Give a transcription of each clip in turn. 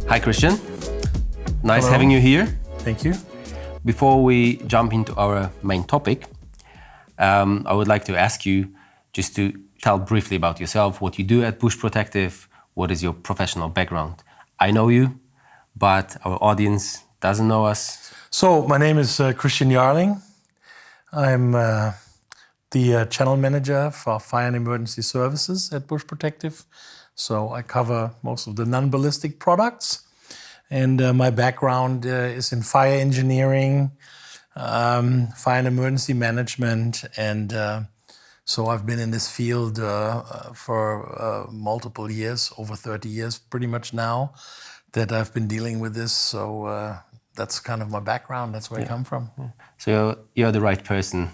Hi, Christian. Nice Hello. having you here. Thank you. Before we jump into our main topic, I would like to ask you just to tell briefly about yourself, what you do at Busch PROtective, what is your professional background. I know you, but our audience doesn't know us. So my name is Christian Jährling. I'm the channel manager for fire and emergency services at Busch PROtective. So I cover most of the non-ballistic products. And my background is in fire engineering, fire and emergency management. And so I've been in this field for multiple years, over 30 years pretty much now, that I've been dealing with this. So that's kind of my background. That's where I come from. Yeah. So you're the right person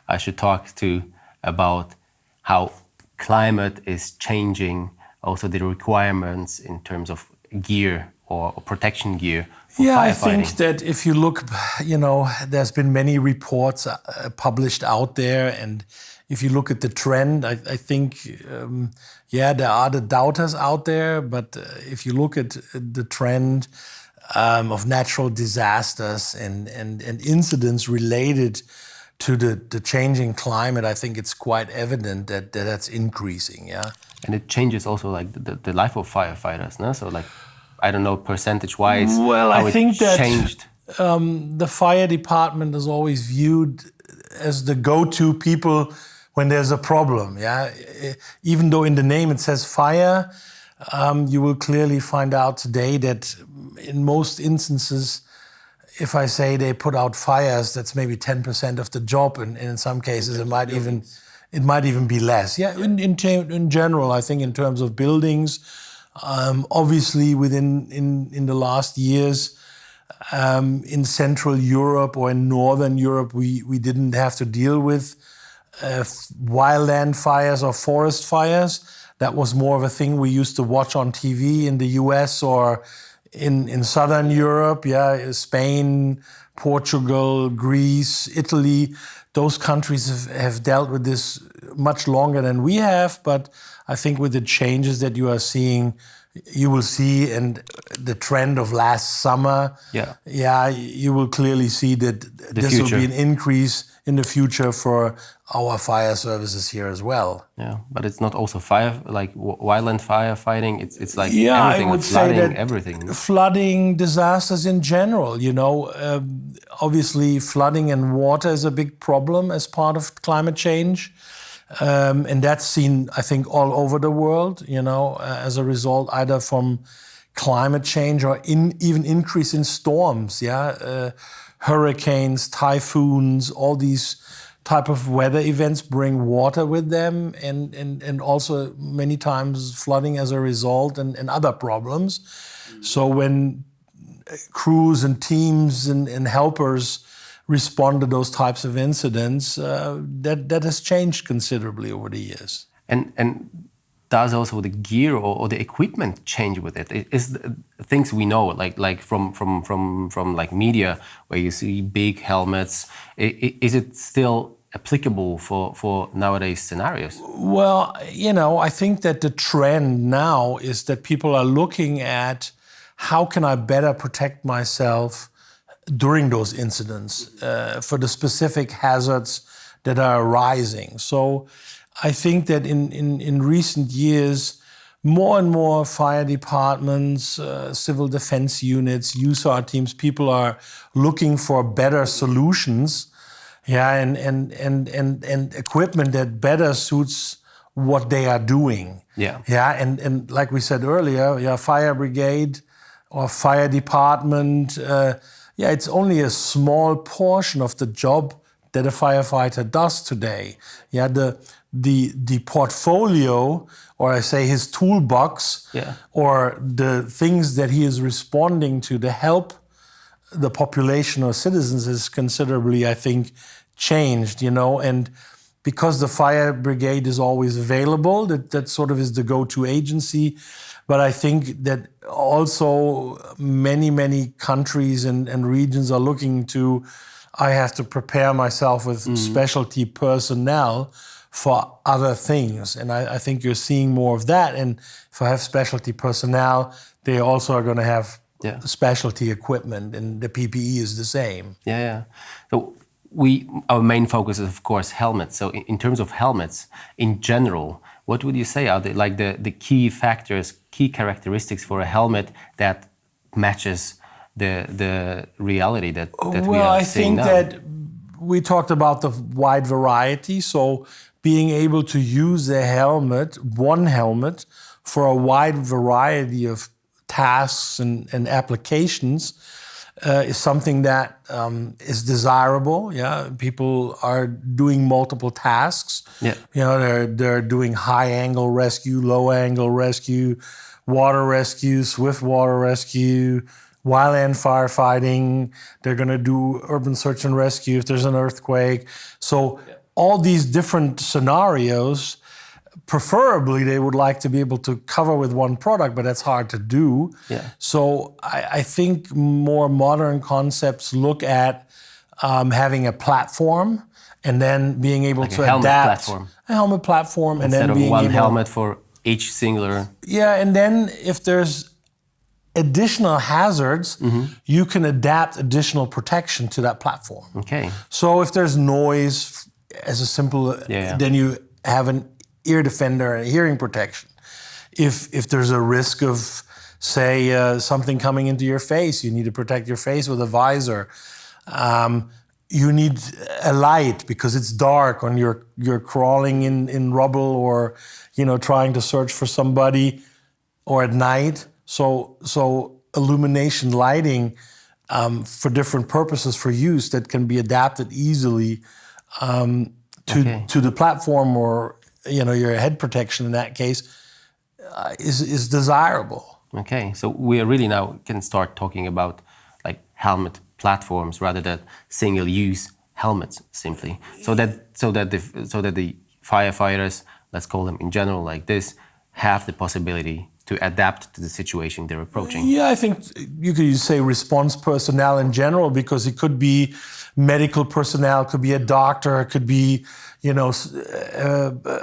I should talk to about how climate is changing, also the requirements in terms of gear or protection gear for firefighting. I think that if you look, there's been many reports published out there, and if you look at the trend, I think, there are the doubters out there, but if you look at the trend of natural disasters and incidents related to the changing climate, I think it's quite evident that that's increasing, yeah. And it changes also like the life of firefighters, no? So like, I don't know, percentage-wise, well, how I think that changed. The fire department is always viewed as the go-to people when there's a problem, yeah. Even though in the name it says fire, you will clearly find out today that in most instances, if I say they put out fires, that's maybe 10% of the job, and in some cases it might even be less. Yeah, in general, I think in terms of buildings, obviously in the last years, in Central Europe or in Northern Europe, we didn't have to deal with wildland fires or forest fires. That was more of a thing we used to watch on TV in the US or in Southern Europe, Spain, Portugal, Greece, Italy. Those countries have dealt with this much longer than we have, but I think with the changes that you are seeing, you will see, and the trend of last summer, you will clearly see that this will be an increase in the future for our fire services here as well. Yeah, but it's not also wildland firefighting. It's like everything, I would say that everything. Flooding, disasters in general. Obviously flooding and water is a big problem as part of climate change. And that's seen, I think, all over the world, as a result, either from climate change or even increase in storms, hurricanes, typhoons, all these type of weather events bring water with them, and also many times flooding as a result and other problems. So when crews and teams and helpers respond to those types of incidents, that has changed considerably over the years. And does also the gear or the equipment change with it? Is things we know, like from like media, where you see big helmets, is it still applicable for nowadays scenarios? Well, I think that the trend now is that people are looking at how can I better protect myself during those incidents for the specific hazards that are arising. So I think that in recent years, more and more fire departments, civil defense units, USAR teams, people are looking for better solutions, and equipment that better suits what they are doing. And like we said earlier, fire brigade or fire department, it's only a small portion of the job that a firefighter does today. The portfolio, or I say his toolbox, or the things that he is responding to help the population or citizens is considerably, I think, changed, and because the fire brigade is always available, that sort of is the go-to agency. But I think that also many countries and regions are looking to I have to prepare myself with specialty personnel for other things. And I think you're seeing more of that. And if I have specialty personnel, they also are going to have specialty equipment, and the PPE is the same. Yeah. So our main focus is, of course, helmets. So in terms of helmets, in general, what would you say are the key factors, key characteristics for a helmet that matches the reality that we are seeing now? Well, I think that we talked about the wide variety. So being able to use one helmet, for a wide variety of tasks and applications is something that is desirable. Yeah, people are doing multiple tasks. Yeah, they're doing high-angle rescue, low-angle rescue, water rescue, swift water rescue, wildland firefighting. They're going to do urban search and rescue if there's an earthquake. So all these different scenarios, preferably they would like to be able to cover with one product, but that's hard to do. Yeah. So I think more modern concepts look at having a platform and then being able to adapt a helmet platform, instead of one helmet for each singular. Yeah, and then if there's additional hazards, you can adapt additional protection to that platform. Okay. So if there's noise, as a simple, then you have an ear defender and hearing protection. If there's a risk of, say, something coming into your face, you need to protect your face with a visor. You need a light because it's dark when you're crawling in rubble or trying to search for somebody, or at night. So illumination, lighting for different purposes for use that can be adapted easily to the platform, or your head protection in that case is desirable. Okay, so we really now can start talking about like helmet platforms rather than single-use helmets simply, so that the firefighters, let's call them in general like this, have the possibility to adapt to the situation they're approaching. Yeah, I think you could say response personnel in general, because it could be medical personnel, it could be a doctor, it could be,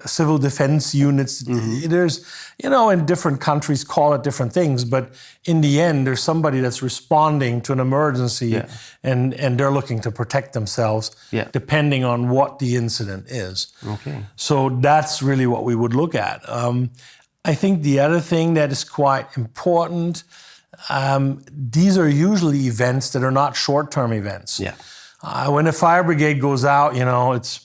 civil defense units. There's, in different countries call it different things, but in the end, there's somebody that's responding to an emergency, and they're looking to protect themselves, depending on what the incident is. Okay. So that's really what we would look at. I think the other thing that is quite important, these are usually events that are not short-term events. Yeah. When a fire brigade goes out, it's,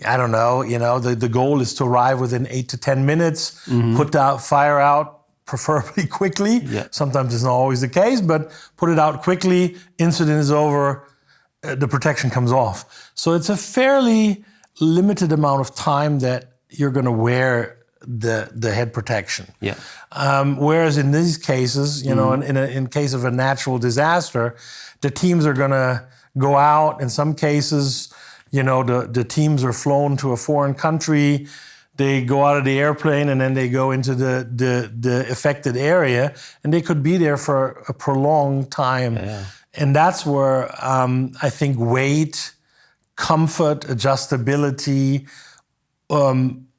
I don't know, the goal is to arrive within 8 to 10 minutes, put that fire out, preferably quickly. Yeah. Sometimes it's not always the case, but put it out quickly, incident is over, the protection comes off. So it's a fairly limited amount of time that you're going to wear the head protection. Yeah. Whereas in these cases, in case of a natural disaster, the teams are going to go out. In some cases, the teams are flown to a foreign country. They go out of the airplane and then they go into the affected area, and they could be there for a prolonged time. Yeah. And that's where I think weight, comfort, adjustability,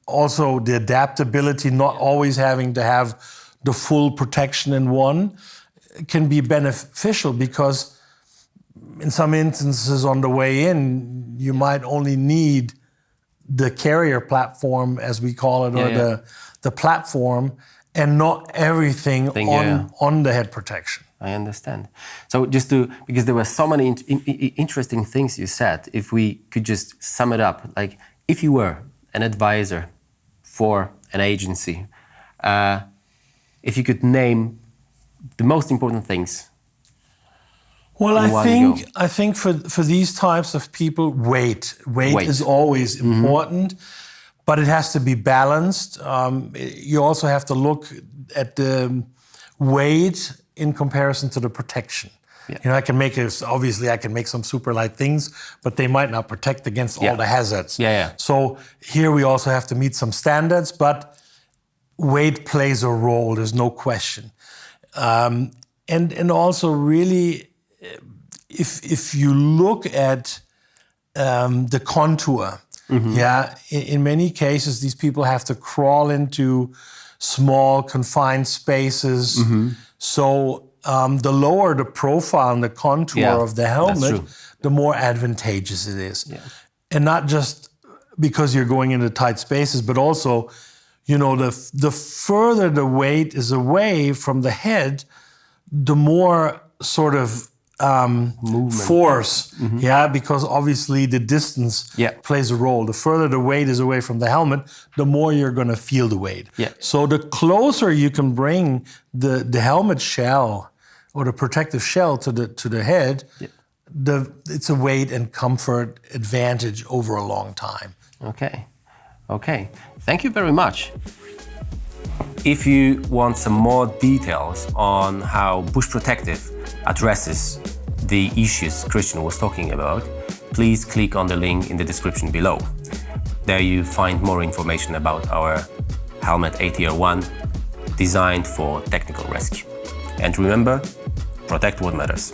also the adaptability, not always having to have the full protection in one, can be beneficial, because in some instances on the way in, you might only need the carrier platform, as we call it, or the platform, and not everything on the head protection. I understand. So because there were so many interesting things you said, if we could just sum it up, like if you were an advisor for an agency, if you could name the most important things. Well, I think for these types of people, weight is always important, but it has to be balanced. You also have to look at the weight in comparison to the protection. Yeah. I can make some super light things, but they might not protect against all the hazards. Yeah. So here we also have to meet some standards, but weight plays a role, there's no question. And also really if you look at the contour, in many cases, these people have to crawl into small, confined spaces. So the lower the profile and the contour of the helmet, the more advantageous it is. Yeah. And not just because you're going into tight spaces, but also, the further the weight is away from the head, the more sort of force, because obviously the distance plays a role. The further the weight is away from the helmet, the more you're going to feel the weight. Yeah. So the closer you can bring the helmet shell or the protective shell to the head, it's a weight and comfort advantage over a long time. Okay. Thank you very much. If you want some more details on how Busch PROtective addresses the issues Christian was talking about, please click on the link in the description below. There you find more information about our helmet ATR1 designed for technical rescue. And remember, protect what matters.